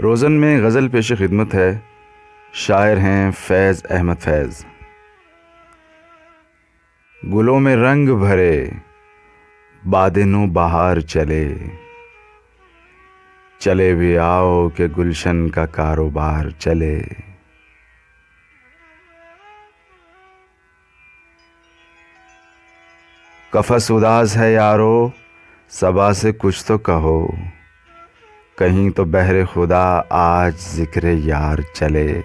रोज़न में गज़ल पेश खिदमत है। शायर हैं फैज़ अहमद फैज़। गुलों में रंग भरे बादनो बहार चले, चले भी आओ के गुलशन का कारोबार चले। कफ़स उदास है यारो, सबा से कुछ तो कहो, कहीं तो बहरे खुदा आज ज़िक्र यार चले।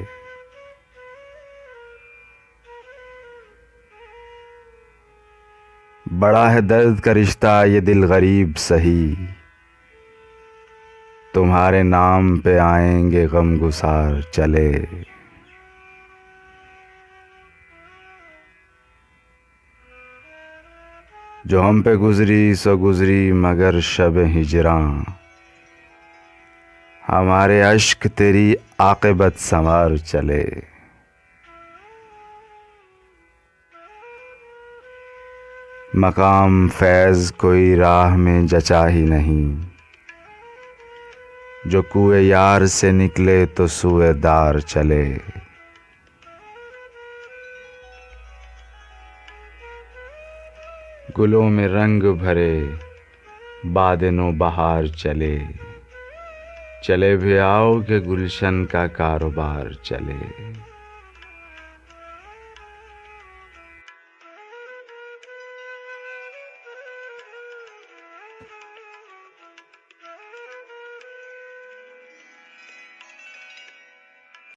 बड़ा है दर्द का रिश्ता ये दिल गरीब सही, तुम्हारे नाम पे आएंगे गमगुसार चले। जो हम पे गुजरी सो गुजरी मगर शब हिजरां, हमारे अश्क तेरी आक़िबत संवार चले। मकाम फैज़ कोई राह में जचा ही नहीं, जो कुएं यार से निकले तो सूए दार चले। गुलों में रंग भरे बादनो बहार चले, चले भी आओ के गुलशन का कारोबार चले।